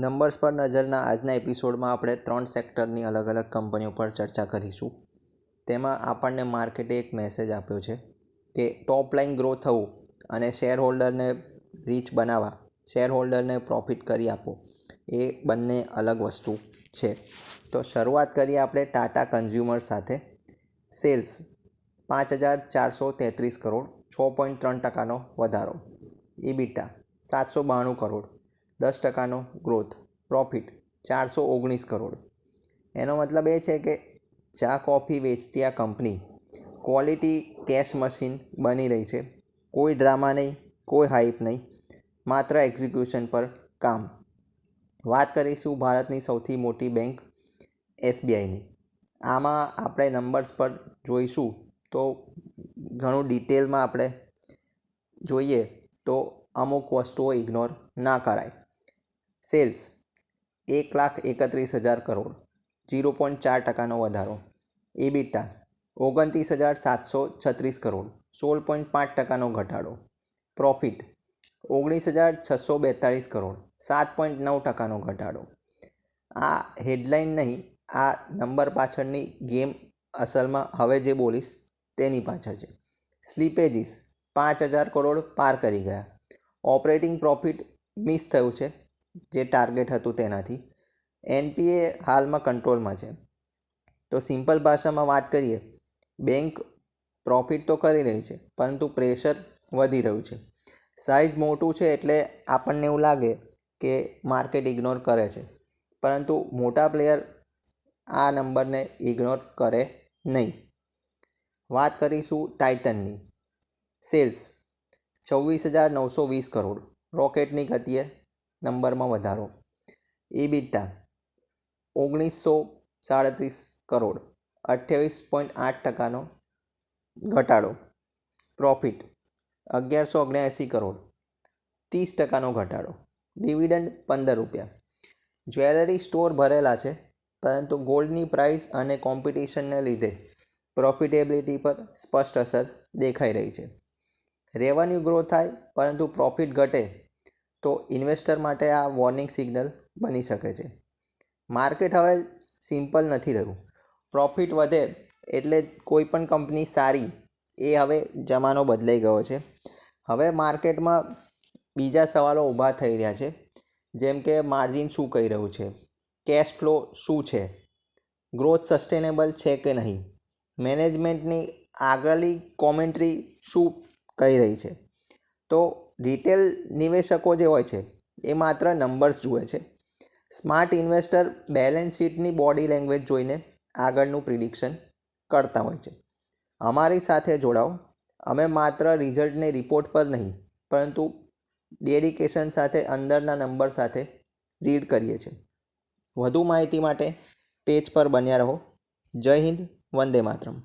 Numbers પર નજરના આજના એપિસોડમાં આપણે 3 સેક્ટરની અલગ અલગ કંપનીઓ પર ચર્ચા કરીશું. તેમાં આપણને માર્કેટે એક મેસેજ આપ્યો છે કે ટોપ લાઇન ગ્રો થવું અને શેરહોલ્ડરને રીચ બનાવવા, શેરહોલ્ડરને પ્રોફિટ કરી આપો, એ બંને અલગ વસ્તુ છે. તો શરૂઆત કરીએ આપણે ટાટા કન્ઝ્યુમર સાથે. સેલ્સ 5,433 કરોડ, 6.3% વધારો. ઇબિટા 792 કરોડ, 10% ગ્રોથ. પ્રોફિટ 419 કરોડ. એનો મતલબ એ છે કે ચા કોફી વેચતી આ કંપની ક્વોલિટી કેશ મશીન બની રહી છે. કોઈ ડ્રામા નહીં, કોઈ હાઇપ નહીં, માત્ર એક્ઝિક્યુશન પર કામ. વાત કરીશું ભારતની સૌથી મોટી બેંક SBIની. આમાં આપણે નંબર્સ પર જોઈશું તો ઘણું ડિટેલમાં આપણે જોઈએ તો અમુક વસ્તુઓ ઇગ્નોર ના કરાય. સેલ્સ 1,31,000 કરોડ, 0.4% વધારો. ઇબિટા 29,736 કરોડ, 16.5% ઘટાડો. પ્રોફિટ 19,642 કરોડ, 7.9% ઘટાડો. આ હેડલાઇન નહીં, આ નંબર પાછળની ગેમ અસલમાં હવે જે બોલીશ તેની પાછળ છે. સ્લીપેજીસ 5,000 કરોડ પાર કરી ગયા. ઓપરેટિંગ પ્રોફિટ મિસ થયું છે જે ટાર્ગેટ હતું તેનાથી. NPA હાલમાં કંટ્રોલમાં છે. તો સિમ્પલ ભાષામાં વાત કરીએ, બેંક પ્રોફિટ તો કરી રહી છે પરંતુ પ્રેશર વધી રહ્યું છે. સાઇઝ મોટું છે એટલે આપણને એવું લાગે કે માર્કેટ ઇગ્નોર કરે છે, પરંતુ મોટા પ્લેયર આ નંબરને ઇગ્નોર કરે નહીં. વાત કરીશું ટાઇટનની. સેલ્સ 26,920 કરોડ, રોકેટની ગતિએ નંબરમાં વધારો. ઇબિટા 1,937 કરોડ, 28.8% ઘટાડો. પ્રોફિટ 1,179 કરોડ, 30% ઘટાડો. ડિવિડન્ડ 15 રૂપિયા. જ્વેલરી સ્ટોર ભરેલા છે, પરંતુ ગોલ્ડની પ્રાઇસ અને કોમ્પિટિશનને લીધે પ્રોફિટેબિલિટી પર સ્પષ્ટ અસર દેખાઈ રહી છે. રેવન્યુ ગ્રો થાય પરંતુ પ્રોફિટ ઘટે તો ઇન્વેસ્ટર માટે આ વોર્નિંગ સિગ્નલ બની શકે છે. માર્કેટ હવે સિમ્પલ નથી રહ્યું. પ્રોફિટ વધે એટલે કોઈ પણ કંપની સારી, એ હવે જમાનો બદલાઈ ગયો છે. હવે માર્કેટમાં બીજા સવાલો ઊભા થઈ રહ્યા છે, જેમ કે માર્જિન શું કહી રહ્યું છે, કેશ ફ્લો શું છે, ગ્રોથ સસ્ટેનેબલ છે કે નહીં, મેનેજમેન્ટની આગળની કોમેન્ટ્રી શું કહી રહી છે. તો રિટેલ નિવેશકો જે હોય છે એ માત્ર નંબર્સ જુએ છે. સ્માર્ટ ઇન્વેસ્ટર બેલેન્સ શીટની બોડી લેંગ્વેજ જોઈને આગળનું પ્રિડિક્શન કરતા હોય છે. અમારી સાથે જોડાઓ. અમે માત્ર રિઝલ્ટને રિપોર્ટ પર નહીં, પરંતુ ડેડિકેશન સાથે અંદરના નંબર સાથે રીડ કરીએ છીએ. વધુ માહિતી માટે પેજ પર બન્યા રહો. જય હિન્દ, વંદે માતરમ.